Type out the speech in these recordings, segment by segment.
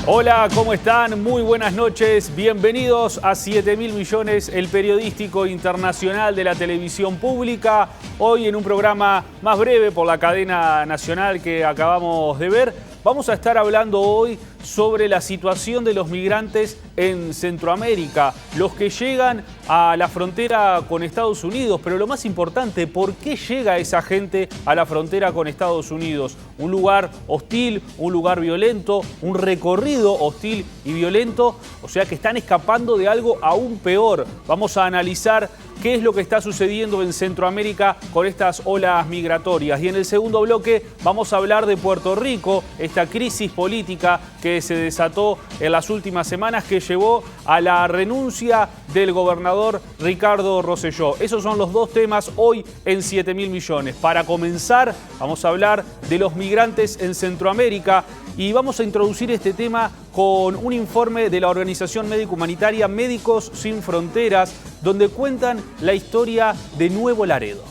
Hola, ¿cómo están? Muy buenas noches. Bienvenidos a 7.000 millones, el periodístico internacional de la televisión pública. Hoy en un programa más breve por la cadena nacional que acabamos de ver, vamos a estar hablando hoy sobre la situación de los migrantes en Centroamérica, los que llegan a la frontera con Estados Unidos, pero lo más importante, ¿por qué llega esa gente a la frontera con Estados Unidos? Un lugar hostil, un lugar violento, un recorrido hostil y violento, o sea que están escapando de algo aún peor. Vamos a analizar qué es lo que está sucediendo en Centroamérica con estas olas migratorias. Y en el segundo bloque vamos a hablar de Puerto Rico, esta crisis política que se desató en las últimas semanas que llevó a la renuncia del gobernador Ricardo Rosselló. Esos son los dos temas hoy en 7.000 millones. Para comenzar, vamos a hablar de los migrantes en Centroamérica y vamos a introducir este tema con un informe de la organización médico-humanitaria Médicos Sin Fronteras, donde cuentan la historia de Nuevo Laredo.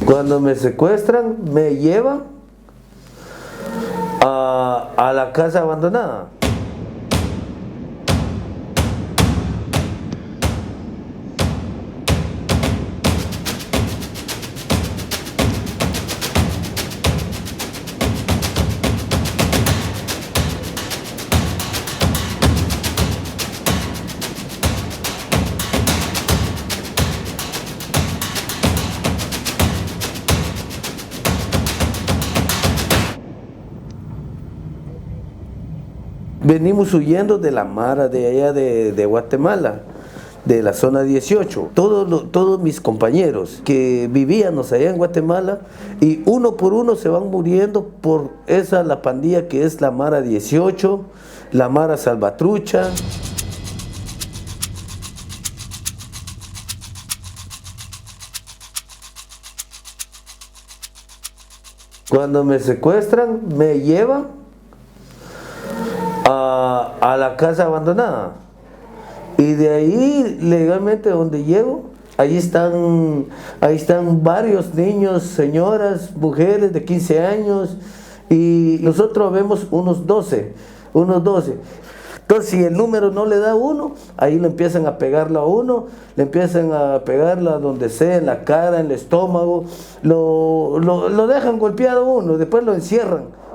Cuando me secuestran, me llevan a la casa abandonada. Venimos huyendo de la mara de allá de Guatemala, de la zona 18. Todos mis compañeros que vivíamos allá en Guatemala, y uno por uno se van muriendo por la pandilla que es la mara 18, la mara Salvatrucha. Cuando me secuestran, me llevan a la casa abandonada, y de ahí legalmente donde llego, ahí están varios niños, señoras, mujeres de 15 años, y nosotros vemos unos 12. Entonces, si el número no le da a uno, ahí le empiezan a pegarlo a uno, le empiezan a pegarlo a donde sea, en la cara, en el estómago, lo dejan golpeado a uno, después lo encierran.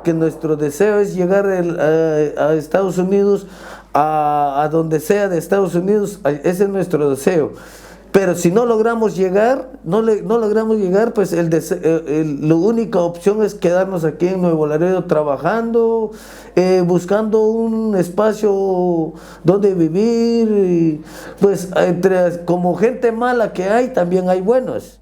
Que nuestro deseo es llegar a Estados Unidos, a donde sea de Estados Unidos, ese es nuestro deseo. Pero si no logramos llegar, pues la única opción es quedarnos aquí en Nuevo Laredo trabajando, buscando un espacio donde vivir. Y pues como gente mala que hay, también hay buenos.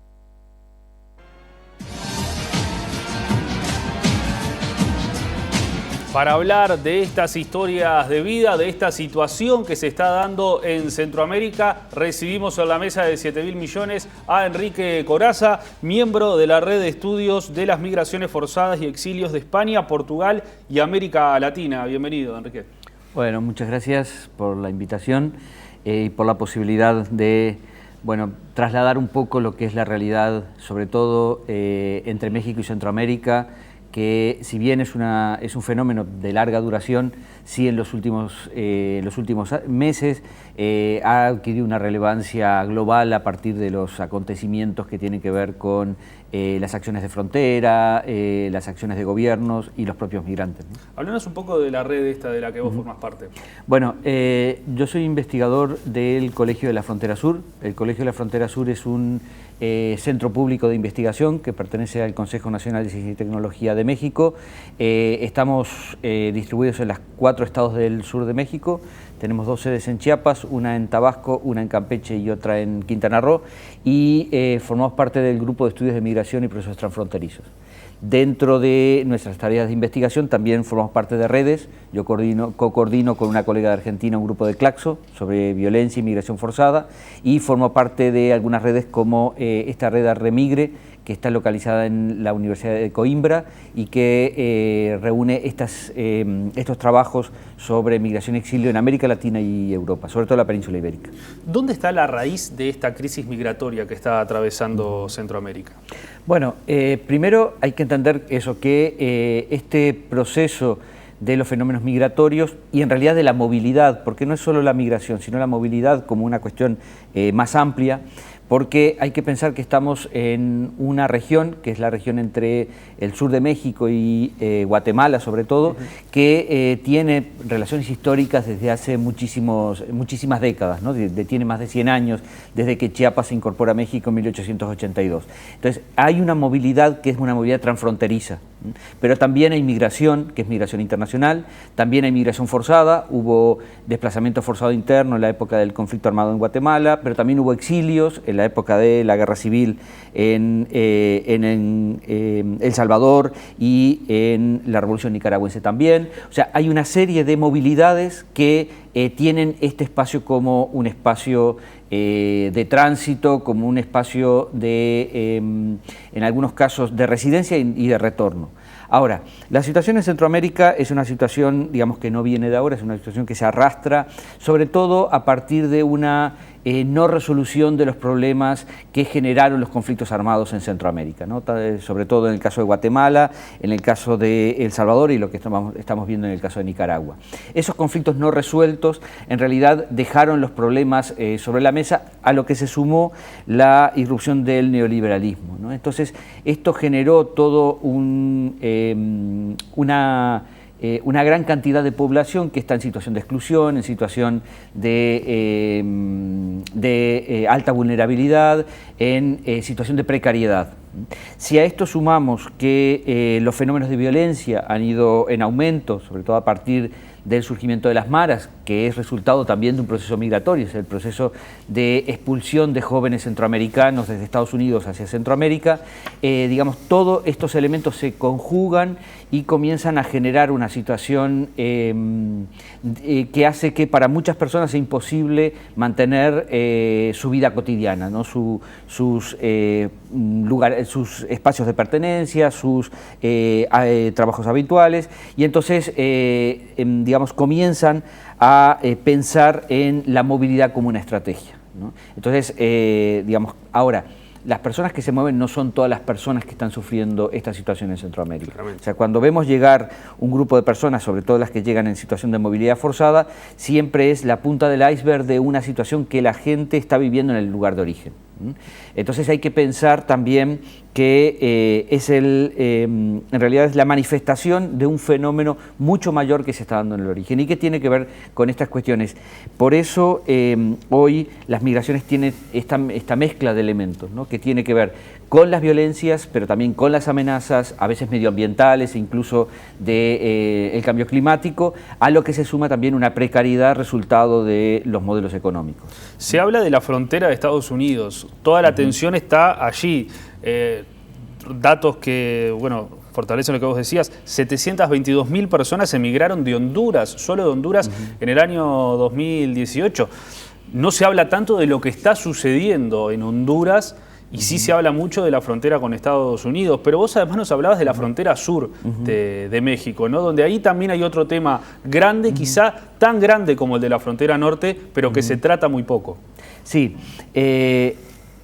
Para hablar de estas historias de vida, de esta situación que se está dando en Centroamérica, recibimos en la mesa de 7.000 millones a Enrique Corazza, miembro de la red de estudios de las migraciones forzadas y exilios de España, Portugal y América Latina. Bienvenido, Enrique. Bueno, muchas gracias por la invitación y por la posibilidad de trasladar un poco lo que es la realidad, sobre todo entre México y Centroamérica, que si bien es un fenómeno de larga duración, sí en los últimos meses ha adquirido una relevancia global a partir de los acontecimientos que tienen que ver con las acciones de frontera, las acciones de gobiernos y los propios migrantes, ¿no? Háblanos un poco de la red esta de la que vos formas parte. Bueno, yo soy investigador del Colegio de la Frontera Sur. El Colegio de la Frontera Sur es un centro público de investigación que pertenece al Consejo Nacional de Ciencia y Tecnología de México. Estamos distribuidos en los 4 estados del sur de México. Tenemos 2 sedes en Chiapas, una en Tabasco, una en Campeche y otra en Quintana Roo, y formamos parte del grupo de estudios de migración y procesos transfronterizos. Dentro de nuestras tareas de investigación también formamos parte de redes. Yo co-coordino con una colega de Argentina un grupo de Claxo sobre violencia y migración forzada, y formo parte de algunas redes como esta red Remigre, que está localizada en la Universidad de Coimbra y que reúne estos trabajos sobre migración y exilio en América Latina y Europa, sobre todo la península ibérica. ¿Dónde está la raíz de esta crisis migratoria que está atravesando Centroamérica? Bueno, primero hay que entender eso, que este proceso de los fenómenos migratorios y en realidad de la movilidad, porque no es solo la migración, sino la movilidad como una cuestión más amplia, porque hay que pensar que estamos en una región, que es la región entre el sur de México y Guatemala sobre todo, que tiene relaciones históricas desde hace muchísimas décadas, ¿no? Tiene más de 100 años, desde que Chiapas se incorpora a México en 1882. Entonces hay una movilidad que es una movilidad transfronteriza, pero también hay migración, que es migración internacional, también hay migración forzada, hubo desplazamiento forzado interno en la época del conflicto armado en Guatemala, pero también hubo exilios en la época de la guerra civil en El Salvador y en la revolución nicaragüense también. O sea, hay una serie de movilidades que tienen este espacio como un espacio de tránsito, como un espacio de, en algunos casos, de residencia y de retorno. Ahora, la situación en Centroamérica es una situación, digamos, que no viene de ahora, es una situación que se arrastra, sobre todo a partir de una no resolución de los problemas que generaron los conflictos armados en Centroamérica, ¿no? Sobre todo en el caso de Guatemala, en el caso de El Salvador y lo que estamos viendo en el caso de Nicaragua. Esos conflictos no resueltos en realidad dejaron los problemas sobre la mesa, a lo que se sumó la irrupción del neoliberalismo, ¿no? Entonces esto generó todo una gran cantidad de población que está en situación de exclusión, en situación de alta vulnerabilidad, en situación de precariedad. Si a esto sumamos que los fenómenos de violencia han ido en aumento, sobre todo a partir del surgimiento de las maras, que es resultado también de un proceso migratorio, es el proceso de expulsión de jóvenes centroamericanos desde Estados Unidos hacia Centroamérica, digamos, todos estos elementos se conjugan y comienzan a generar una situación que hace que para muchas personas sea imposible mantener su vida cotidiana, ¿no? sus espacios de pertenencia, sus trabajos habituales, y entonces digamos, comienzan a pensar en la movilidad como una estrategia, ¿no? Entonces, digamos, ahora, las personas que se mueven no son todas las personas que están sufriendo esta situación en Centroamérica. Claramente. O sea, cuando vemos llegar un grupo de personas, sobre todo las que llegan en situación de movilidad forzada, siempre es la punta del iceberg de una situación que la gente está viviendo en el lugar de origen. Entonces hay que pensar también que en realidad es la manifestación de un fenómeno mucho mayor que se está dando en el origen y que tiene que ver con estas cuestiones. Por eso hoy las migraciones tienen esta mezcla de elementos, ¿no? Que tiene que ver con las violencias, pero también con las amenazas, a veces medioambientales e incluso del cambio climático, a lo que se suma también una precariedad resultado de los modelos económicos. Se habla de la frontera de Estados Unidos, toda la atención está allí. Datos que, bueno, fortalecen lo que vos decías, 722.000 personas emigraron de Honduras, solo de Honduras, en el año 2018. No se habla tanto de lo que está sucediendo en Honduras, y sí se habla mucho de la frontera con Estados Unidos, pero vos además nos hablabas de la frontera sur de México, ¿no? Donde ahí también hay otro tema grande, quizá tan grande como el de la frontera norte, pero que se trata muy poco. Sí,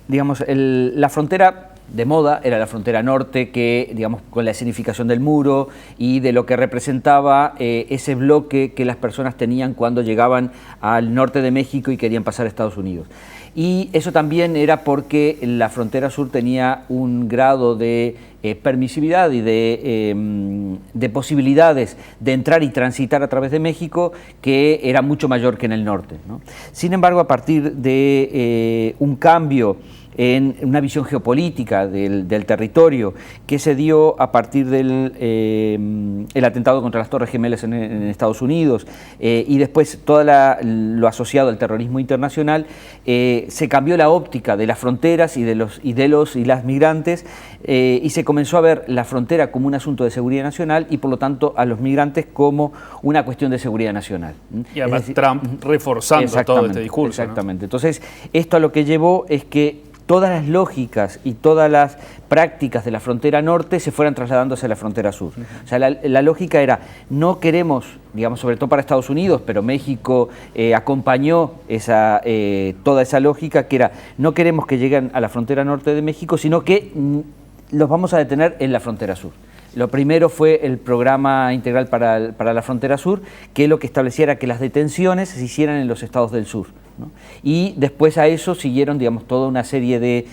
digamos, la frontera de moda era la frontera norte, que, digamos, con la escenificación del muro y de lo que representaba ese bloque que las personas tenían cuando llegaban al norte de México y querían pasar a Estados Unidos. Y eso también era porque la frontera sur tenía un grado de permisividad y de posibilidades de entrar y transitar a través de México que era mucho mayor que en el norte, ¿no? Sin embargo, a partir de un cambio en una visión geopolítica del territorio que se dio a partir del el atentado contra las Torres Gemelas en Estados Unidos y después todo lo asociado al terrorismo internacional, se cambió la óptica de las fronteras y de las migrantes y se comenzó a ver la frontera como un asunto de seguridad nacional y por lo tanto a los migrantes como una cuestión de seguridad nacional. Y además Trump reforzando todo este discurso. Exactamente. ¿No? Entonces esto a lo que llevó es que todas las lógicas y todas las prácticas de la frontera norte se fueran trasladándose a la frontera sur. O sea, la lógica era, no queremos, digamos, sobre todo para Estados Unidos, pero México acompañó toda esa lógica, que era, no queremos que lleguen a la frontera norte de México, sino que los vamos a detener en la frontera sur. Lo primero fue el programa integral para la frontera sur, que lo que establecía era que las detenciones se hicieran en los estados del sur, ¿no? Y después a eso siguieron, digamos, toda una serie de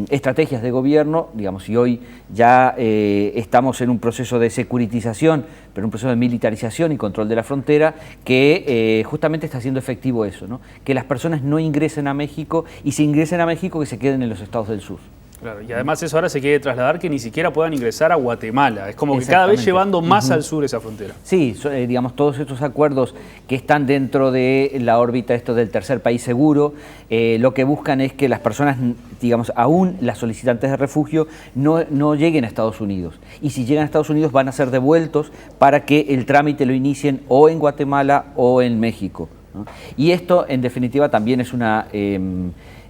estrategias de gobierno, digamos, y hoy ya estamos en un proceso de securitización, pero un proceso de militarización y control de la frontera, que justamente está haciendo efectivo eso, ¿no? Que las personas no ingresen a México, y si ingresen a México, que se queden en los estados del sur. Claro, y además eso ahora se quiere trasladar que ni siquiera puedan ingresar a Guatemala. Es como que cada vez llevando más al sur esa frontera. Sí, digamos, todos estos acuerdos que están dentro de la órbita del tercer país seguro, lo que buscan es que las personas, digamos, aún las solicitantes de refugio, no lleguen a Estados Unidos. Y si llegan a Estados Unidos van a ser devueltos para que el trámite lo inicien o en Guatemala o en México, ¿no? Y esto, en definitiva, también es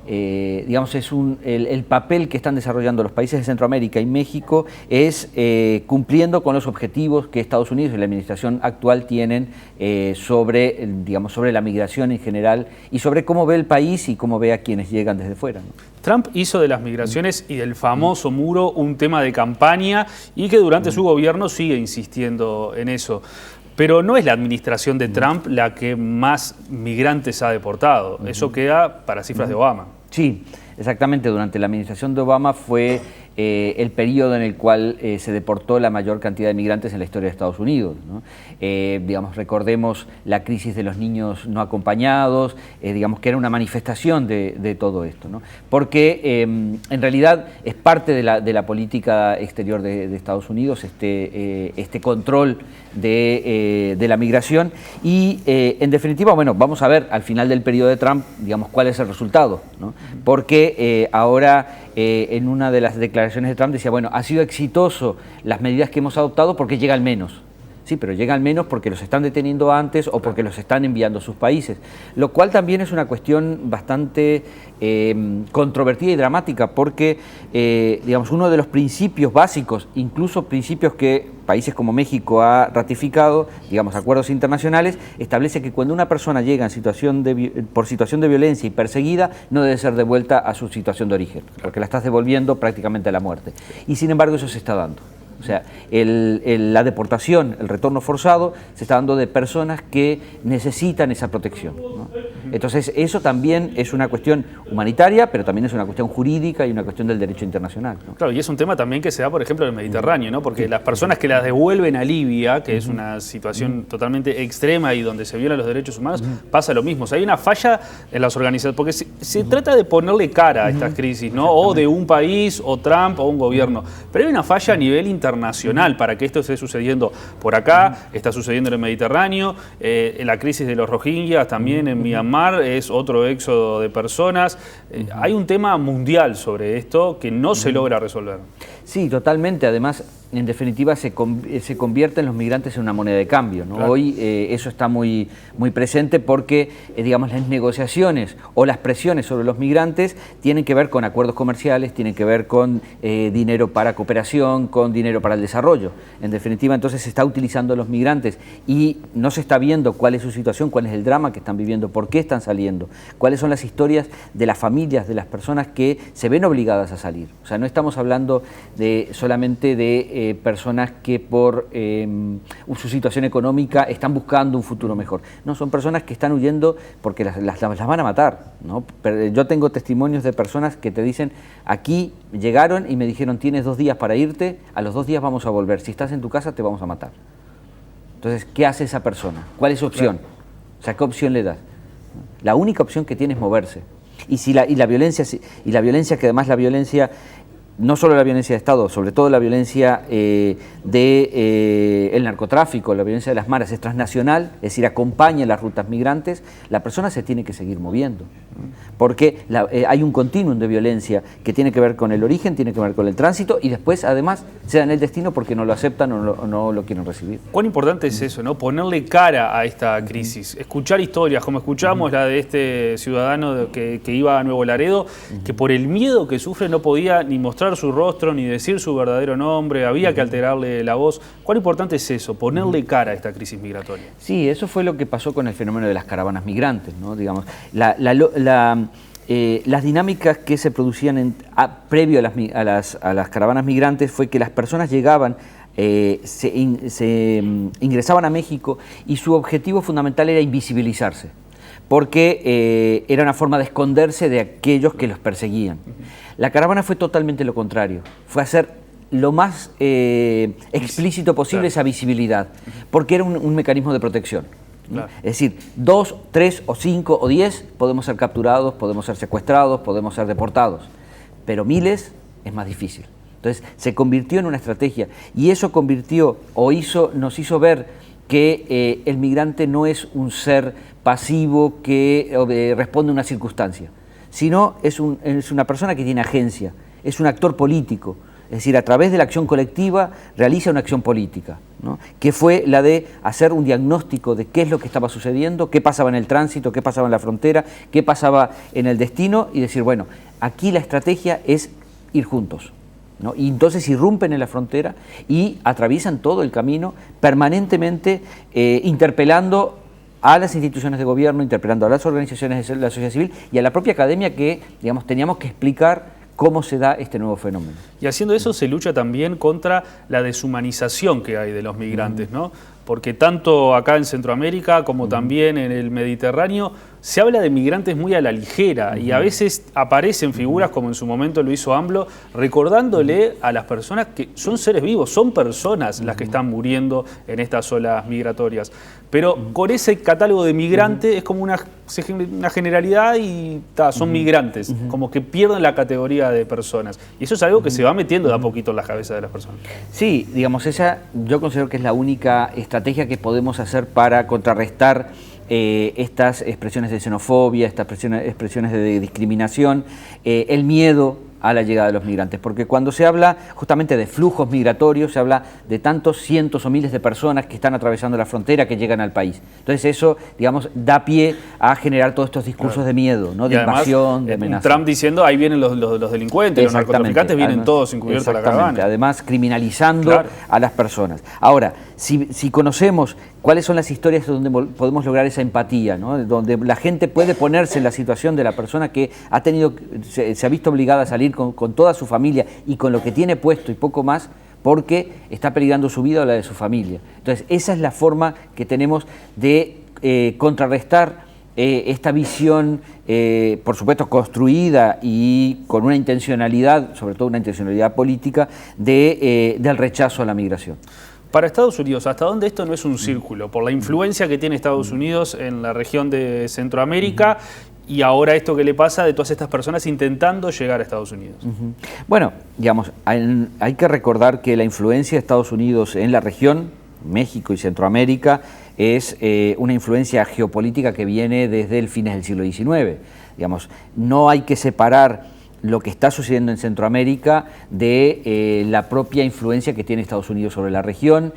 digamos, el papel que están desarrollando los países de Centroamérica y México es cumpliendo con los objetivos que Estados Unidos y la administración actual tienen sobre la migración en general y sobre cómo ve el país y cómo ve a quienes llegan desde fuera, ¿no? Trump hizo de las migraciones y del famoso muro un tema de campaña y que durante su gobierno sigue insistiendo en eso. Pero no es la administración de Trump la que más migrantes ha deportado. Eso queda para cifras de Obama. Sí, exactamente. Durante la administración de Obama fue el periodo en el cual se deportó la mayor cantidad de migrantes en la historia de Estados Unidos, ¿no? Digamos, recordemos la crisis de los niños no acompañados, digamos que era una manifestación de todo esto, ¿no? Porque en realidad es parte de la política exterior de Estados Unidos, este control de la migración y en definitiva, bueno, vamos a ver al final del periodo de Trump, digamos, cuál es el resultado, ¿no? Porque ahora en una de las declaraciones de Trump decía, bueno, ha sido exitoso las medidas que hemos adoptado porque llegan menos. Sí, pero llegan menos porque los están deteniendo antes o porque los están enviando a sus países, lo cual también es una cuestión bastante controvertida y dramática porque, digamos, uno de los principios básicos, incluso principios que países como México ha ratificado, digamos, acuerdos internacionales, establece que cuando una persona llega por situación de violencia y perseguida, no debe ser devuelta a su situación de origen, porque la estás devolviendo prácticamente a la muerte. Y sin embargo eso se está dando. O sea, la deportación, el retorno forzado, se está dando de personas que necesitan esa protección, ¿no? Entonces, eso también es una cuestión humanitaria, pero también es una cuestión jurídica y una cuestión del derecho internacional, ¿no? Claro, y es un tema también que se da, por ejemplo, en el Mediterráneo, ¿no? Porque las personas que las devuelven a Libia, que es una situación totalmente extrema y donde se violan los derechos humanos, pasa lo mismo. O sea, hay una falla en las organizaciones, porque se trata de ponerle cara a estas crisis, ¿no? O de un país, o Trump, o un gobierno. Pero hay una falla a nivel internacional para que esto esté sucediendo por acá, está sucediendo en el Mediterráneo, la crisis de los Rohingyas también en Myanmar es otro éxodo de personas. Hay un tema mundial sobre esto que no se logra resolver. Sí, totalmente. Además, en definitiva, se convierten los migrantes en una moneda de cambio, ¿no? Claro. Hoy eso está muy presente porque, digamos, las negociaciones o las presiones sobre los migrantes tienen que ver con acuerdos comerciales, tienen que ver con dinero para cooperación, con dinero para el desarrollo. En definitiva, entonces se está utilizando a los migrantes y no se está viendo cuál es su situación, cuál es el drama que están viviendo, por qué están saliendo, cuáles son las historias de las familias, de las personas que se ven obligadas a salir. O sea, no estamos hablando solamente de personas que por su situación económica están buscando un futuro mejor. No, son personas que están huyendo porque las van a matar, ¿no? Yo tengo testimonios de personas que te dicen, aquí llegaron y me dijeron, tienes 2 días para irte, a los 2 días vamos a volver, si estás en tu casa te vamos a matar. Entonces, ¿qué hace esa persona? ¿Cuál es su opción? O sea, ¿qué opción le das? La única opción que tiene es moverse. Y la violencia, que además la violencia no solo la violencia de Estado, sobre todo la violencia del narcotráfico, la violencia de las maras es transnacional, es decir, acompaña las rutas migrantes, la persona se tiene que seguir moviendo, porque hay un continuum de violencia que tiene que ver con el origen, tiene que ver con el tránsito y después además se dan el destino porque no lo aceptan o no lo quieren recibir. ¿Cuán importante es eso, no? Ponerle cara a esta crisis, escuchar historias, como escuchamos la de este ciudadano que iba a Nuevo Laredo, que por el miedo que sufre no podía ni mostrar su rostro, ni decir su verdadero nombre, había que alterarle la voz. ¿Cuán importante es eso, ponerle cara a esta crisis migratoria? Sí, eso fue lo que pasó con el fenómeno de las caravanas migrantes, ¿no? Digamos, las dinámicas que se producían previo a las caravanas migrantes fue que las personas llegaban, ingresaban a México y su objetivo fundamental era invisibilizarse, porque era una forma de esconderse de aquellos que los perseguían. La caravana fue totalmente lo contrario, fue hacer lo más explícito posible esa visibilidad, porque era un mecanismo de protección. Claro. Es decir, 2, 3 o 5 o 10 podemos ser capturados, podemos ser secuestrados, podemos ser deportados, pero miles es más difícil. Entonces se convirtió en una estrategia y eso nos hizo ver que el migrante no es un ser pasivo que responde a una circunstancia, sino es una persona que tiene agencia, es un actor político. Es decir, a través de la acción colectiva realiza una acción política, ¿no? Que fue la de hacer un diagnóstico de qué es lo que estaba sucediendo, qué pasaba en el tránsito, qué pasaba en la frontera, qué pasaba en el destino y decir, bueno, aquí la estrategia es ir juntos, ¿no? Y entonces irrumpen en la frontera y atraviesan todo el camino permanentemente interpelando a las instituciones de gobierno, interpelando a las organizaciones de la sociedad civil y a la propia academia que, digamos, teníamos que explicar cómo se da este nuevo fenómeno. Y haciendo eso se lucha también contra la deshumanización que hay de los migrantes, ¿no? Porque tanto acá en Centroamérica como también en el Mediterráneo se habla de migrantes muy a la ligera y a veces aparecen figuras como en su momento lo hizo AMLO, recordándole a las personas que son seres vivos, son personas las que están muriendo en estas olas migratorias. Pero con ese catálogo de migrante es como una generalidad y son migrantes, como que pierden la categoría de personas. Y eso es algo que se va metiendo de a poquito en las cabezas de las personas. Sí, digamos, yo considero que es la única estrategia que podemos hacer para contrarrestar estas expresiones de xenofobia, estas expresiones de discriminación, el miedo a la llegada de los migrantes, porque cuando se habla justamente de flujos migratorios, se habla de tantos cientos o miles de personas que están atravesando la frontera, que llegan al país. Entonces eso, digamos, da pie a generar todos estos discursos de miedo, ¿no? De invasión, de amenaza. Trump diciendo, ahí vienen los delincuentes, los narcotraficantes, vienen todos encubiertos a la caravana. Además, criminalizando a las personas. Ahora, si conocemos cuáles son las historias donde podemos lograr esa empatía, ¿no? Donde la gente puede ponerse en la situación de la persona que se ha visto obligada a salir con toda su familia y con lo que tiene puesto y poco más, porque está peligrando su vida o la de su familia. Entonces, esa es la forma que tenemos de contrarrestar esta visión, por supuesto, construida y con una intencionalidad, sobre todo una intencionalidad política, del rechazo a la migración. Para Estados Unidos, ¿hasta dónde esto no es un círculo? Por la influencia que tiene Estados Unidos en la región de Centroamérica y ahora esto que le pasa de todas estas personas intentando llegar a Estados Unidos. Bueno, digamos, hay que recordar que la influencia de Estados Unidos en la región, México y Centroamérica, es una influencia geopolítica que viene desde el fines del siglo XIX. Digamos, no hay que separar lo que está sucediendo en Centroamérica de la propia influencia que tiene Estados Unidos sobre la región,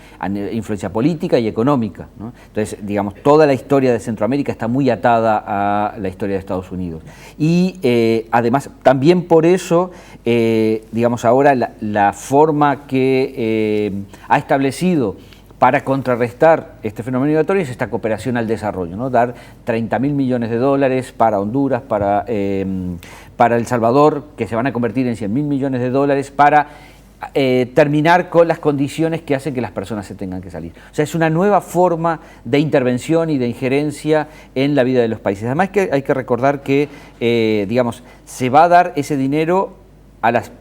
influencia política y económica, ¿no? Entonces, digamos, toda la historia de Centroamérica está muy atada a la historia de Estados Unidos. Y además, también por eso, digamos, ahora la forma que ha establecido para contrarrestar este fenómeno migratorio es esta cooperación al desarrollo, ¿no? Dar 30.000 millones de dólares para Honduras, para El Salvador, que se van a convertir en 100.000 millones de dólares para terminar con las condiciones que hacen que las personas se tengan que salir. O sea, es una nueva forma de intervención y de injerencia en la vida de los países. Además, que hay que recordar que, digamos, se va a dar ese dinero a las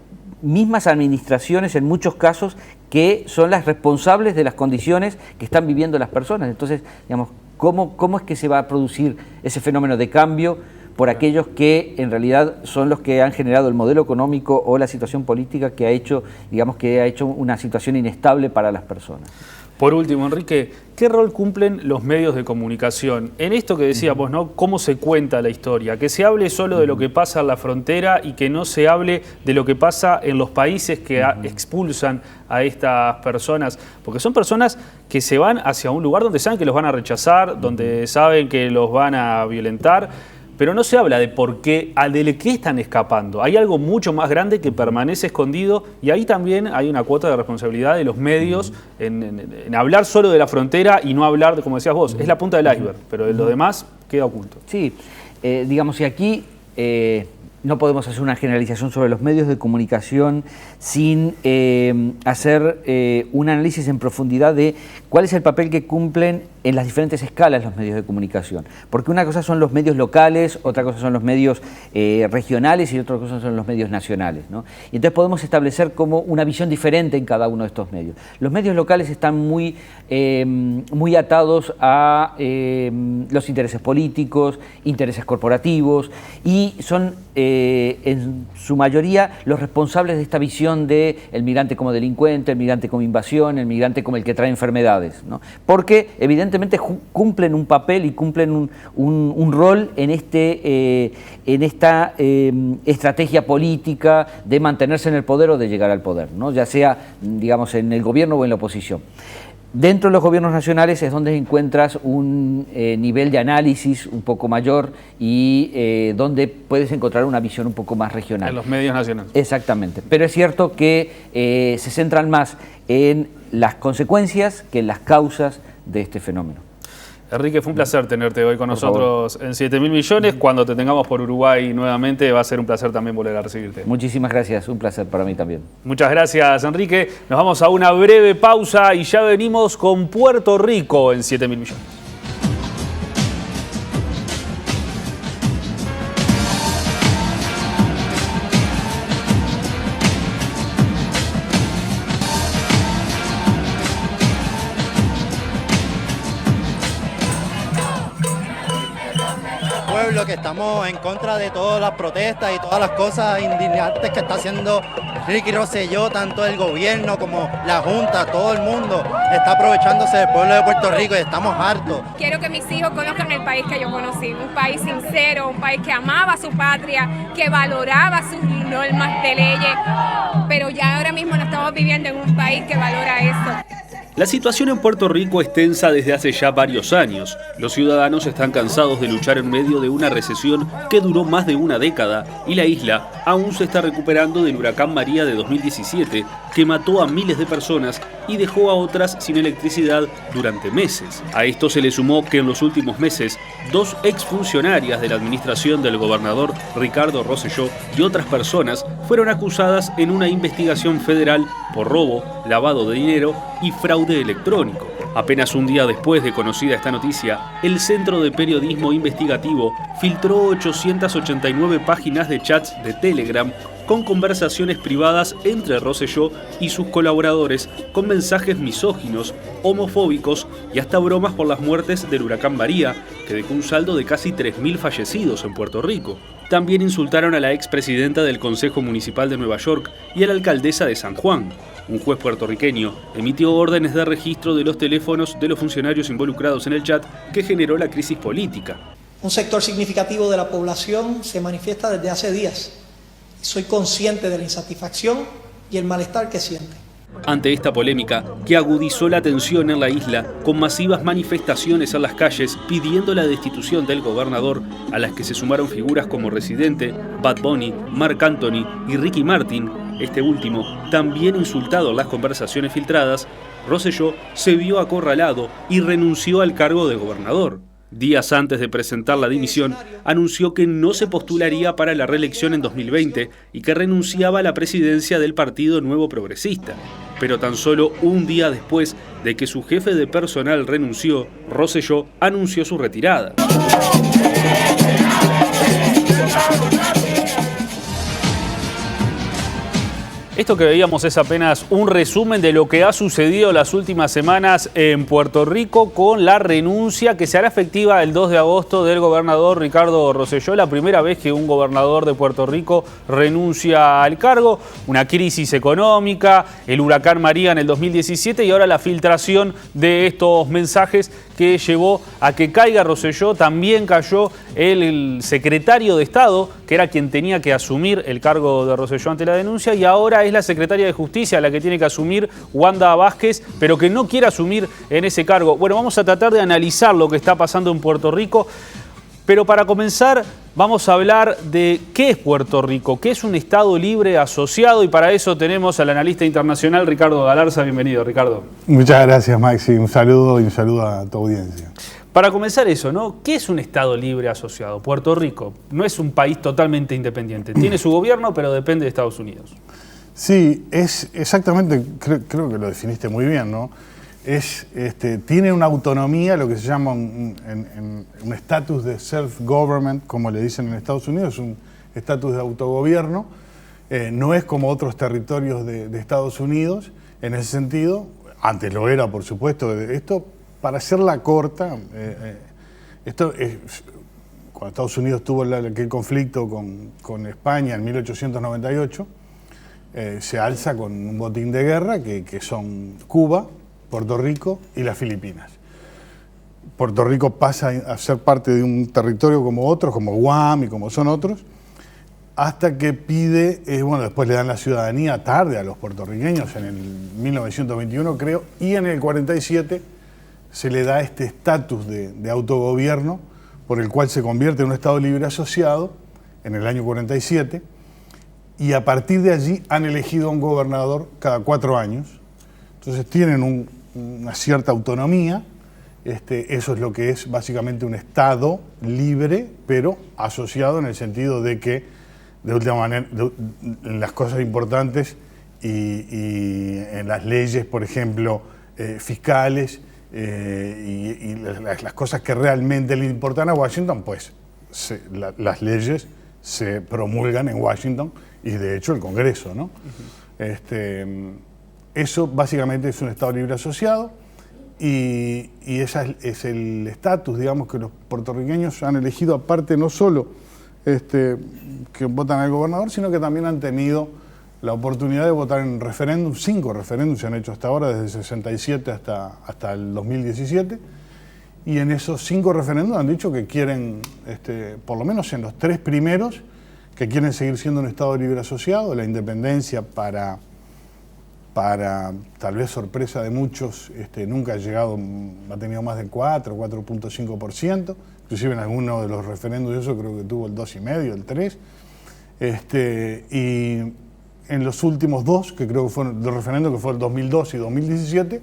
mismas administraciones, en muchos casos, que son las responsables de las condiciones que están viviendo las personas. Entonces, digamos, ¿cómo es que se va a producir ese fenómeno de cambio? por aquellos que en realidad son los que han generado el modelo económico o la situación política que ha hecho, digamos, que ha hecho una situación inestable para las personas. Por último, Enrique, ¿qué rol cumplen los medios de comunicación en esto que decíamos, ¿no? ¿Cómo se cuenta la historia? Que se hable solo de lo que pasa en la frontera y que no se hable de lo que pasa en los países que expulsan a estas personas, porque son personas que se van hacia un lugar donde saben que los van a rechazar, donde saben que los van a violentar, pero no se habla de por qué, de qué están escapando. Hay algo mucho más grande que permanece escondido y ahí también hay una cuota de responsabilidad de los medios en hablar solo de la frontera y no hablar de, como decías vos, es la punta del iceberg, pero de lo demás queda oculto. Sí, digamos, y aquí no podemos hacer una generalización sobre los medios de comunicación sin hacer un análisis en profundidad de cuál es el papel que cumplen en las diferentes escalas los medios de comunicación. Porque una cosa son los medios locales, otra cosa son los medios regionales y otra cosa son los medios nacionales, ¿no? Y entonces podemos establecer como una visión diferente en cada uno de estos medios. Los medios locales están muy atados a los intereses políticos, intereses corporativos y son en su mayoría los responsables de esta visión de el migrante como delincuente, el migrante como invasión, el migrante como el que trae enfermedades, ¿no? Porque evidentemente cumplen un papel y cumplen un rol en esta estrategia política de mantenerse en el poder o de llegar al poder, ¿no? Ya sea, digamos, en el gobierno o en la oposición. Dentro de los gobiernos nacionales es donde encuentras un nivel de análisis un poco mayor y donde puedes encontrar una visión un poco más regional. En los medios nacionales. Exactamente. Pero es cierto que se centran más en las consecuencias que en las causas de este fenómeno. Enrique, fue un placer tenerte hoy con nosotros en 7.000 millones. Cuando te tengamos por Uruguay nuevamente va a ser un placer también volver a recibirte. Muchísimas gracias, un placer para mí también. Muchas gracias, Enrique. Nos vamos a una breve pausa y ya venimos con Puerto Rico en 7.000 millones. Que estamos en contra de todas las protestas y todas las cosas indignantes que está haciendo Ricky Rosselló, tanto el gobierno como la Junta, todo el mundo está aprovechándose del pueblo de Puerto Rico y estamos hartos. Quiero que mis hijos conozcan el país que yo conocí, un país sincero, un país que amaba su patria, que valoraba sus normas de leyes, pero ya ahora mismo no estamos viviendo en un país que valora eso. La situación en Puerto Rico es tensa desde hace ya varios años. Los ciudadanos están cansados de luchar en medio de una recesión que duró más de una década y la isla aún se está recuperando del huracán María de 2017 que mató a miles de personas y dejó a otras sin electricidad durante meses. A esto se le sumó que en los últimos meses 2 exfuncionarias de la administración del gobernador Ricardo Rosselló y otras personas fueron acusadas en una investigación federal por robo, lavado de dinero y fraude electrónico. Apenas un día después de conocida esta noticia, el Centro de Periodismo Investigativo filtró 889 páginas de chats de Telegram con conversaciones privadas entre Rosselló y sus colaboradores con mensajes misóginos, homofóbicos y hasta bromas por las muertes del huracán María, que dejó un saldo de casi 3.000 fallecidos en Puerto Rico. También insultaron a la expresidenta del Consejo Municipal de Nueva York y a la alcaldesa de San Juan. Un juez puertorriqueño emitió órdenes de registro de los teléfonos de los funcionarios involucrados en el chat que generó la crisis política. Un sector significativo de la población se manifiesta desde hace días. Soy consciente de la insatisfacción y el malestar que siente. Ante esta polémica, que agudizó la tensión en la isla con masivas manifestaciones en las calles pidiendo la destitución del gobernador, a las que se sumaron figuras como Residente, Bad Bunny, Marc Anthony y Ricky Martin, este último también insultado en las conversaciones filtradas, Rosselló se vio acorralado y renunció al cargo de gobernador. Días antes de presentar la dimisión, anunció que no se postularía para la reelección en 2020 y que renunciaba a la presidencia del Partido Nuevo Progresista. Pero tan solo un día después de que su jefe de personal renunció, Rosselló anunció su retirada. Esto que veíamos es apenas un resumen de lo que ha sucedido las últimas semanas en Puerto Rico con la renuncia que se hará efectiva el 2 de agosto del gobernador Ricardo Rosselló. La primera vez que un gobernador de Puerto Rico renuncia al cargo. Una crisis económica, el huracán María en el 2017 y ahora la filtración de estos mensajes que llevó a que caiga Rosselló. También cayó el secretario de Estado, que era quien tenía que asumir el cargo de Rosselló ante la denuncia, y ahora es la secretaria de Justicia la que tiene que asumir, Wanda Vázquez, pero que no quiere asumir en ese cargo. Bueno, vamos a tratar de analizar lo que está pasando en Puerto Rico, pero para comenzar vamos a hablar de qué es Puerto Rico, qué es un Estado libre asociado, y para eso tenemos al analista internacional Ricardo Galarza. Bienvenido, Ricardo. Muchas gracias, Maxi. Un saludo y un saludo a tu audiencia. Para comenzar eso, ¿no? ¿Qué es un Estado libre asociado? Puerto Rico no es un país totalmente independiente. Tiene su gobierno, pero depende de Estados Unidos. Sí, es exactamente, creo que lo definiste muy bien, ¿no? Tiene una autonomía, lo que se llama un estatus de self-government, como le dicen en Estados Unidos, un estatus de autogobierno. No es como otros territorios de Estados Unidos en ese sentido. Antes lo era, por supuesto. Esto, para hacerla corta, cuando Estados Unidos tuvo aquel conflicto con España en 1898, se alza con un botín de guerra que son Cuba, Puerto Rico y las Filipinas. Puerto Rico pasa a ser parte de un territorio como otros, como Guam y como son otros, hasta que pide, después le dan la ciudadanía tarde a los puertorriqueños, en el 1921 creo, y en el 47 se le da este estatus de autogobierno por el cual se convierte en un Estado libre asociado en el año 47, y a partir de allí han elegido a un gobernador cada 4 años. Entonces tienen una cierta autonomía. Eso es lo que es básicamente un Estado libre, pero asociado en el sentido de que, de última manera, en las cosas importantes y en las leyes, por ejemplo, fiscales, y las cosas que realmente le importan a Washington, pues las leyes se promulgan en Washington y de hecho el Congreso, ¿no? Eso básicamente es un Estado libre asociado y ese es el estatus, digamos, que los puertorriqueños han elegido, aparte no solo que votan al gobernador, sino que también han tenido la oportunidad de votar en referéndum. 5 referéndums se han hecho hasta ahora, desde el 67 hasta el 2017, y en esos 5 referéndums han dicho que quieren, por lo menos en los 3 primeros, que quieren seguir siendo un Estado libre asociado. La independencia para tal vez sorpresa de muchos, nunca ha tenido más del 4,5%, inclusive en alguno de los referéndums eso creo que tuvo el 2,5%, el 3%, y en los últimos 2, que creo que fueron los referéndums, que fue el 2002 y 2017,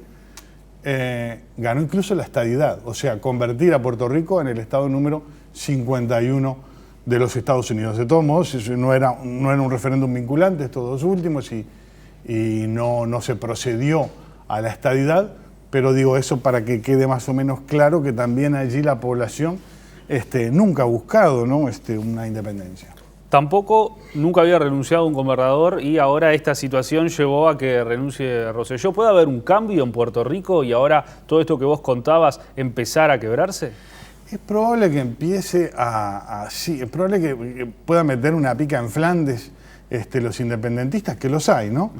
ganó incluso la estadidad, o sea, convertir a Puerto Rico en el Estado número 51 de los Estados Unidos. De todos modos, no era un referéndum vinculante estos 2 últimos, y no se procedió a la estadidad, pero digo eso para que quede más o menos claro que también allí la población nunca ha buscado, ¿no? Una independencia. Tampoco nunca había renunciado un gobernador y ahora esta situación llevó a que renuncie Rosselló. ¿Puede haber un cambio en Puerto Rico y ahora todo esto que vos contabas empezar a quebrarse? Es probable que empiece sí, es probable que pueda meter una pica en Flandes los independentistas, que los hay, ¿no?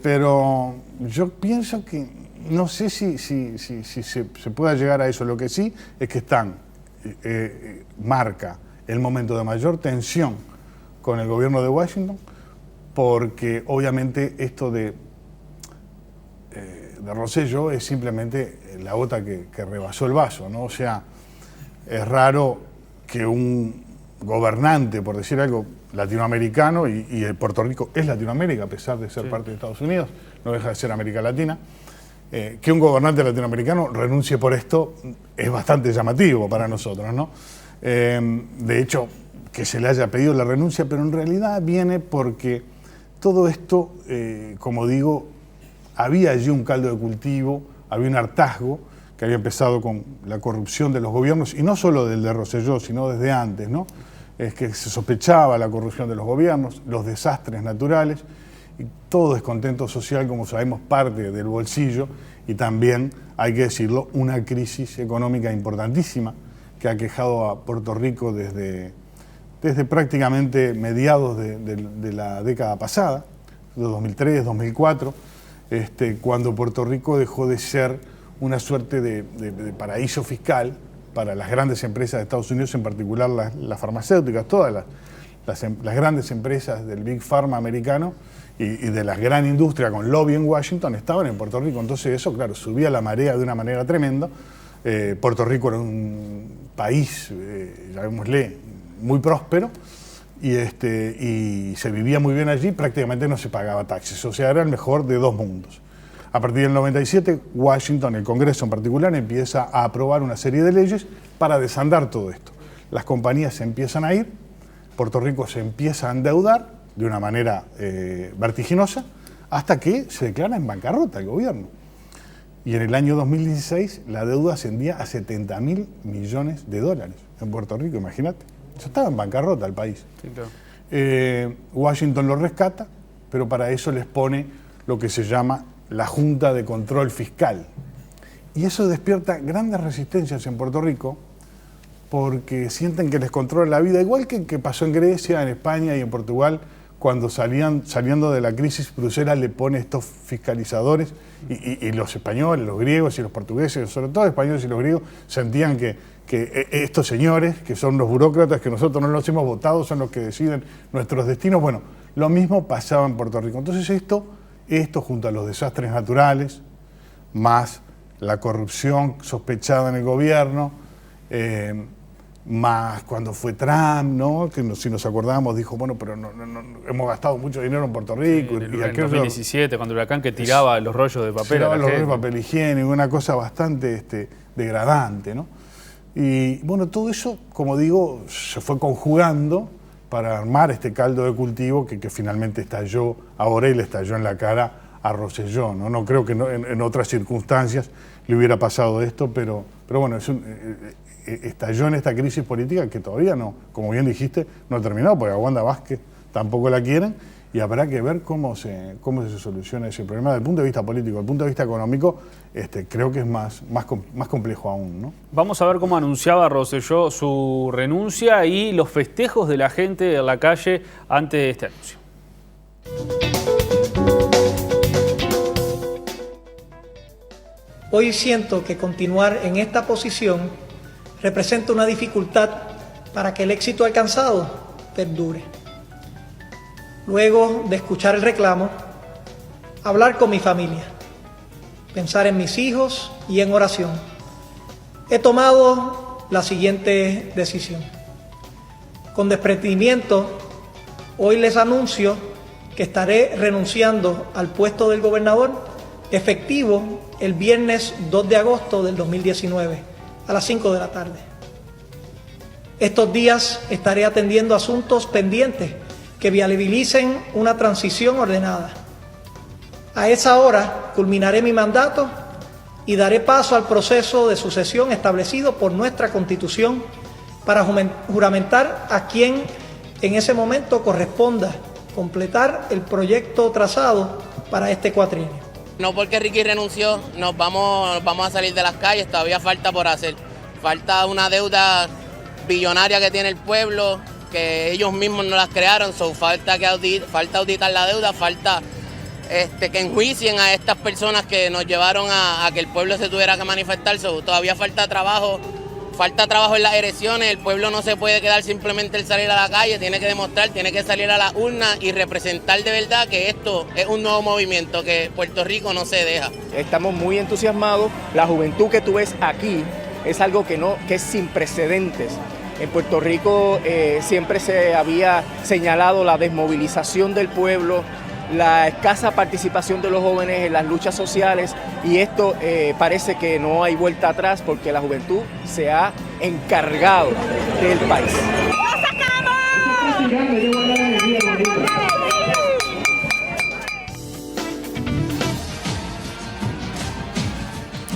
Pero yo pienso que no sé si se pueda llegar a eso. Lo que sí es que marca el momento de mayor tensión con el gobierno de Washington, porque obviamente esto de Rosselló es simplemente la gota que rebasó el vaso, ¿no? O sea, es raro que un gobernante, por decir algo, latinoamericano, y Puerto Rico es Latinoamérica, a pesar de ser parte de Estados Unidos, no deja de ser América Latina, que un gobernante latinoamericano renuncie por esto es bastante llamativo para nosotros, ¿no? De hecho, que se le haya pedido la renuncia, pero en realidad viene porque todo esto, como digo, había allí un caldo de cultivo, había un hartazgo que había empezado con la corrupción de los gobiernos, y no solo del de Rosselló, sino desde antes, ¿no? Es que se sospechaba la corrupción de los gobiernos, los desastres naturales, y todo descontento social, como sabemos, parte del bolsillo y también, hay que decirlo, una crisis económica importantísima que ha quejado a Puerto Rico desde prácticamente mediados de la década pasada, de 2003, 2004, cuando Puerto Rico dejó de ser una suerte de paraíso fiscal para las grandes empresas de Estados Unidos, en particular las farmacéuticas, todas las grandes empresas del Big Pharma americano y de la gran industria con lobby en Washington estaban en Puerto Rico. Entonces eso, claro, subía la marea de una manera tremenda. Puerto Rico era un país, llamémosle, muy próspero y se vivía muy bien allí, prácticamente no se pagaba taxes, o sea, era el mejor de dos mundos. A partir del 97, Washington, el Congreso en particular, empieza a aprobar una serie de leyes para desandar todo esto. Las compañías se empiezan a ir, Puerto Rico se empieza a endeudar de una manera vertiginosa, hasta que se declara en bancarrota el gobierno. Y en el año 2016 la deuda ascendía a 70.000 millones de dólares en Puerto Rico, imagínate. Eso estaba en bancarrota el país. Sí, claro. Washington lo rescata, pero para eso les pone lo que se llama la Junta de Control Fiscal. Y eso despierta grandes resistencias en Puerto Rico porque sienten que les controla la vida, igual que pasó en Grecia, en España y en Portugal, cuando saliendo de la crisis, Bruselas le pone estos fiscalizadores y los españoles, los griegos y los portugueses, sobre todo los españoles y los griegos, sentían que estos señores, que son los burócratas, que nosotros no los hemos votado, son los que deciden nuestros destinos. Bueno, lo mismo pasaba en Puerto Rico. Entonces esto junto a los desastres naturales, más la corrupción sospechada en el gobierno, más cuando fue Trump, ¿no? Que si nos acordamos dijo, bueno, pero no, hemos gastado mucho dinero en Puerto Rico. Sí, en 2017, cuando el huracán que tiraba los rollos de papel. Tiraba los rollos de papel higiénico, una cosa bastante degradante, ¿no? Y bueno, todo eso, como digo, se fue conjugando para armar este caldo de cultivo que finalmente estalló ahora y le estalló en la cara a Rosselló, ¿no? No creo que en otras circunstancias le hubiera pasado esto, pero bueno, estalló en esta crisis política que todavía no, como bien dijiste, no ha terminado, porque a Wanda Vázquez tampoco la quieren, y habrá que ver cómo se soluciona ese problema. Desde el punto de vista político, desde el punto de vista económico, creo que es más complejo aún, ¿no? Vamos a ver cómo anunciaba Rosselló su renuncia y los festejos de la gente en la calle ante este anuncio. Hoy siento que continuar en esta posición representa una dificultad para que el éxito alcanzado perdure. Luego de escuchar el reclamo, hablar con mi familia, pensar en mis hijos y en oración, he tomado la siguiente decisión. Con desprendimiento, hoy les anuncio que estaré renunciando al puesto del gobernador efectivo el viernes 2 de agosto del 2019 a las 5 de la tarde. Estos días estaré atendiendo asuntos pendientes que viabilicen una transición ordenada. A esa hora culminaré mi mandato y daré paso al proceso de sucesión establecido por nuestra Constitución para juramentar a quien en ese momento corresponda completar el proyecto trazado para este cuatrienio. No porque Ricky renunció nos vamos a salir de las calles, todavía falta por hacer. Falta una deuda billonaria que tiene el pueblo, que ellos mismos no las crearon, falta auditar la deuda, falta que enjuicien a estas personas que nos llevaron a que el pueblo se tuviera que manifestar. Todavía falta trabajo en las elecciones, el pueblo no se puede quedar simplemente el salir a la calle, tiene que demostrar, tiene que salir a la urna y representar de verdad que esto es un nuevo movimiento, que Puerto Rico no se deja. Estamos muy entusiasmados, la juventud que tú ves aquí es algo que es sin precedentes. En Puerto Rico siempre se había señalado la desmovilización del pueblo, la escasa participación de los jóvenes en las luchas sociales, y esto parece que no hay vuelta atrás porque la juventud se ha encargado del país.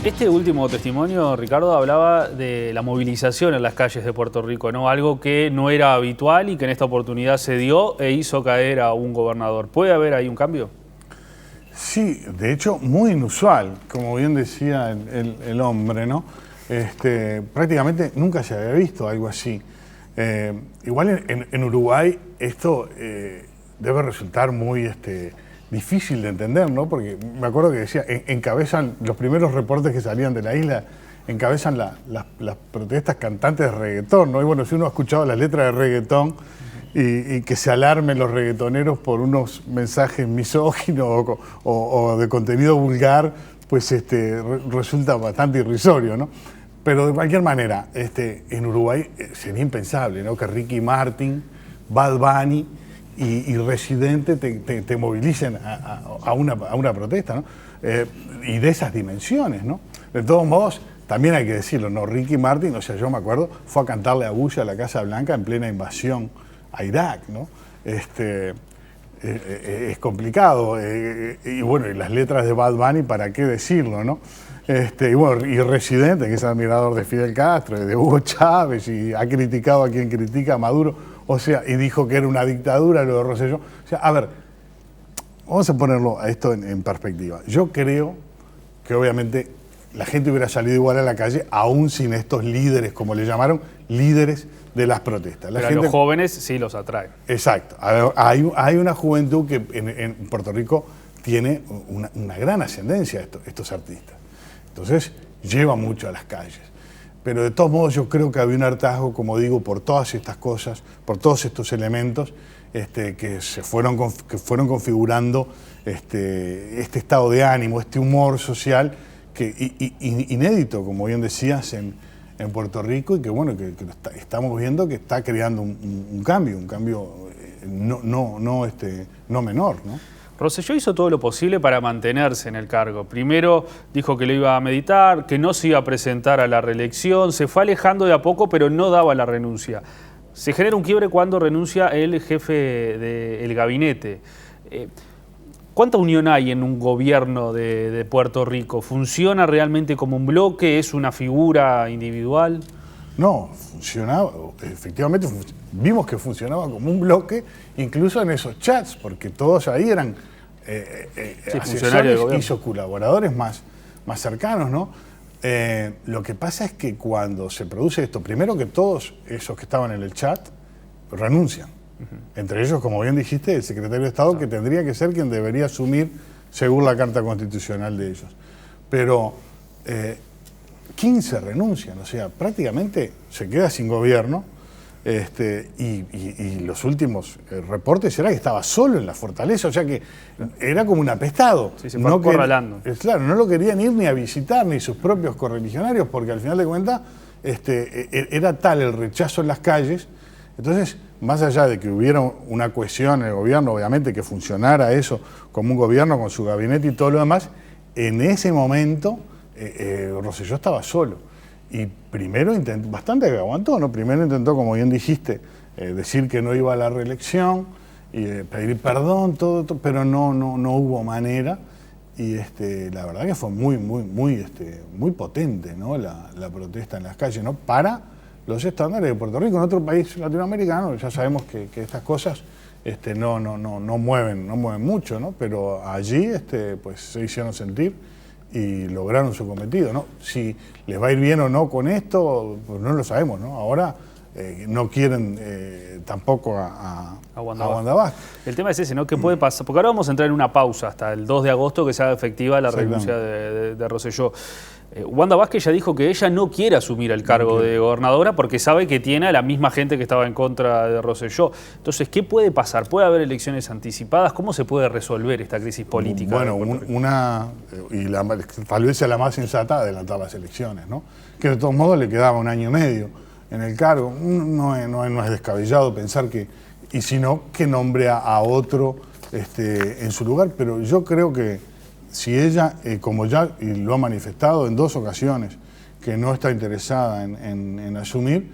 Este último testimonio, Ricardo, hablaba de la movilización en las calles de Puerto Rico, ¿no? Algo que no era habitual y que en esta oportunidad se dio e hizo caer a un gobernador. ¿Puede haber ahí un cambio? Sí, de hecho, muy inusual, como bien decía el hombre, ¿no? Prácticamente nunca se había visto algo así. Igual en Uruguay esto debe resultar muy difícil de entender, ¿no? Porque me acuerdo que decía, encabezan los primeros reportes que salían de la isla, encabezan las protestas cantantes de reggaetón, ¿no? Y bueno, si uno ha escuchado las letras de reggaetón y que se alarmen los reggaetoneros por unos mensajes misóginos o de contenido vulgar, pues resulta bastante irrisorio, ¿no? Pero de cualquier manera, en Uruguay sería impensable, ¿no? Que Ricky Martin, Bad Bunny y Residente te movilicen a una protesta, ¿no? Y de esas dimensiones, ¿no? De todos modos, también hay que decirlo, ¿no? Ricky Martin, o sea, yo me acuerdo, fue a cantarle a Bush a la Casa Blanca en plena invasión a Irak, ¿no? Es complicado. Y bueno, y las letras de Bad Bunny, ¿para qué decirlo, no? Y bueno, y Residente, que es admirador de Fidel Castro, de Hugo Chávez, y ha criticado a quien critica a Maduro, o sea, y dijo que era una dictadura lo de Rosselló. O sea, a ver, vamos a ponerlo a esto en perspectiva. Yo creo que obviamente la gente hubiera salido igual a la calle, aún sin estos líderes, como le llamaron, líderes de las protestas. Pero a los jóvenes sí los atrae. Exacto. Hay una juventud que en Puerto Rico tiene una gran ascendencia estos artistas. Entonces, lleva mucho a las calles. Pero de todos modos yo creo que había un hartazgo, como digo, por todas estas cosas, por todos estos elementos que fueron configurando este estado de ánimo, este humor social inédito, como bien decías, en Puerto Rico, y que bueno, que estamos viendo que está creando un cambio no menor, ¿no? Rosselló hizo todo lo posible para mantenerse en el cargo. Primero dijo que lo iba a meditar, que no se iba a presentar a la reelección, se fue alejando de a poco, pero no daba la renuncia. Se genera un quiebre cuando renuncia el jefe del gabinete. ¿Cuánta unión hay en un gobierno de Puerto Rico? ¿Funciona realmente como un bloque? ¿Es una figura individual? No, funcionaba, efectivamente vimos que funcionaba como un bloque, incluso en esos chats, porque todos ahí eran asesores y colaboradores más cercanos, ¿no? Lo que pasa es que cuando se produce esto, primero que todos esos que estaban en el chat renuncian. Entre ellos, como bien dijiste, el secretario de Estado, que tendría que ser quien debería asumir según la Carta Constitucional de ellos. Pero 15 renuncian, o sea, prácticamente se queda sin gobierno, y los últimos reportes era que estaba solo en la fortaleza, o sea que era como un apestado. Sí, se fue acorralando. Claro, no lo querían ir ni a visitar, ni sus propios correligionarios, porque al final de cuentas era tal el rechazo en las calles. Entonces, más allá de que hubiera una cohesión en el gobierno, obviamente que funcionara eso como un gobierno con su gabinete y todo lo demás, en ese momento Rosselló estaba solo. Y primero intentó, bastante que aguantó, ¿no? Primero intentó, como bien dijiste, decir que no iba a la reelección y pedir perdón, todo, pero no hubo manera. Y la verdad que fue muy potente, ¿no? La protesta en las calles, ¿no? Para los estándares de Puerto Rico. En otro país latinoamericano ya sabemos que estas cosas no mueven mucho, ¿no? Pero allí pues se hicieron sentir y lograron su cometido, ¿no? Si les va a ir bien o no con esto, pues no lo sabemos, ¿no? Ahora no quieren tampoco a Wanda Vázquez. El tema es ese, ¿no? ¿Qué puede pasar? Porque ahora vamos a entrar en una pausa hasta el 2 de agosto que se haga efectiva la renuncia de Rosselló. Wanda Vázquez ya dijo que ella no quiere asumir el cargo de gobernadora porque sabe que tiene a la misma gente que estaba en contra de Rosselló. Entonces, ¿qué puede pasar? ¿Puede haber elecciones anticipadas? ¿Cómo se puede resolver esta crisis política? Bueno, tal vez sea la más sensata, adelantar las elecciones, ¿no? Que de todos modos le quedaba 1 año y medio en el cargo. No es descabellado pensar que, y si no, que nombre a otro en su lugar. Pero yo creo que si ella, como ya lo ha manifestado en 2 ocasiones, que no está interesada en asumir,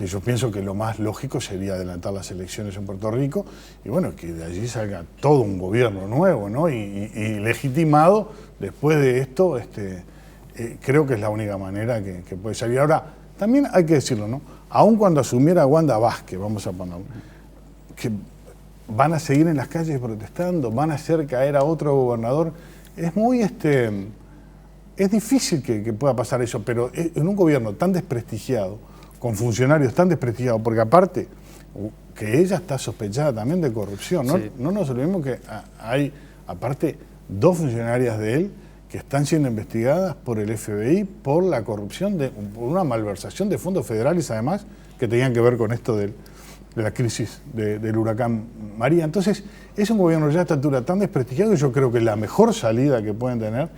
yo pienso que lo más lógico sería adelantar las elecciones en Puerto Rico y bueno, que de allí salga todo un gobierno nuevo, ¿no? Y legitimado después de esto creo que es la única manera que puede salir. Ahora, también hay que decirlo, ¿no? Aun cuando asumiera Wanda Vázquez, vamos a ponerlo, que van a seguir en las calles protestando, van a hacer caer a otro gobernador, es muy es difícil que pueda pasar eso, pero en un gobierno tan desprestigiado, con funcionarios tan desprestigiados, porque aparte que ella está sospechada también de corrupción, ¿no? Sí. No nos olvidemos que hay aparte 2 funcionarias de él que están siendo investigadas por el FBI por la corrupción, por una malversación de fondos federales además, que tenían que ver con esto de la crisis del huracán María. Entonces, es un gobierno ya a esta altura tan desprestigiado que yo creo que la mejor salida que pueden tener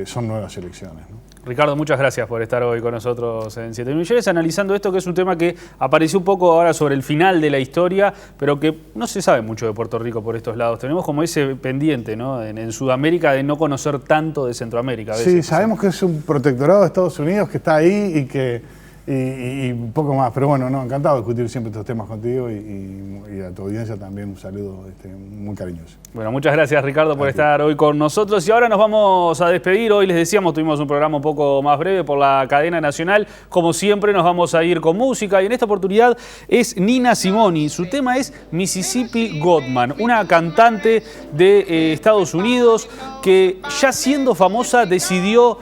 son nuevas elecciones, ¿no? Ricardo, muchas gracias por estar hoy con nosotros en 7.000 millones, analizando esto, que es un tema que apareció un poco ahora sobre el final de la historia, pero que no se sabe mucho de Puerto Rico por estos lados. Tenemos como ese pendiente, ¿no?, en Sudamérica, de no conocer tanto de Centroamérica. A veces, sí, sabemos que es un protectorado de Estados Unidos que está ahí y un poco más, pero bueno, no, encantado de discutir siempre estos temas contigo y a tu audiencia también un saludo muy cariñoso. Bueno, muchas gracias, Ricardo, por estar hoy con nosotros, y ahora nos vamos a despedir. Hoy les decíamos, tuvimos un programa un poco más breve por la cadena nacional. Como siempre nos vamos a ir con música, y en esta oportunidad es Nina Simone. Su tema es Mississippi Goodman, una cantante de Estados Unidos que, ya siendo famosa, decidió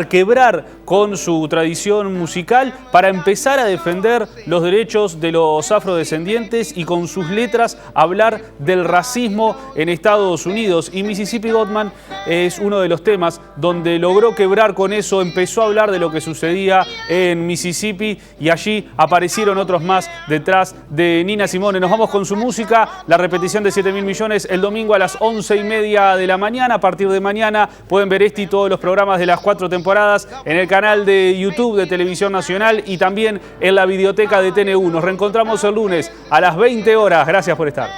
quebrar con su tradición musical para empezar a defender los derechos de los afrodescendientes y con sus letras hablar del racismo en Estados Unidos. Y Mississippi Goodman es uno de los temas donde logró quebrar con eso, empezó a hablar de lo que sucedía en Mississippi, y allí aparecieron otros más detrás de Nina Simone. Nos vamos con su música, la repetición de 7.000 millones el domingo a las 11:30 de la mañana. A partir de mañana pueden ver este y todos los programas de las 4 temporadas en el canal de YouTube de Televisión Nacional y también en la videoteca de TN1. Nos reencontramos el lunes a las 20 horas. Gracias por estar.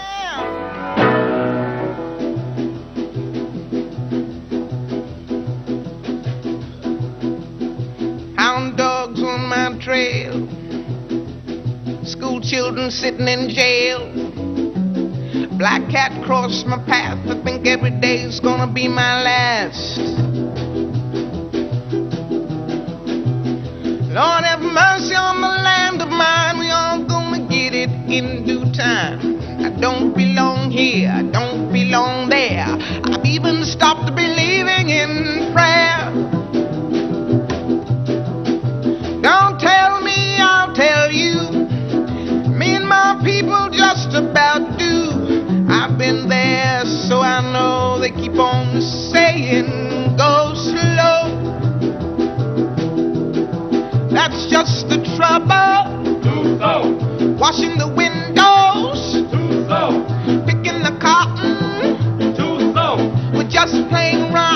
Hound dogs on my trail, school children sitting in jail, black cat crossed my path. I think every day's gonna be my last. Lord have mercy on the land of mine. We all gonna get it in due time. I don't belong here, I don't belong there. I've even stopped believing in prayer. Don't tell me, I'll tell you. Me and my people just about do. I've been there, so I know. They keep on saying, go slow. That's just the trouble. Too slow. Washing the windows. Too slow. Picking the cotton. Too slow. We're just plain right.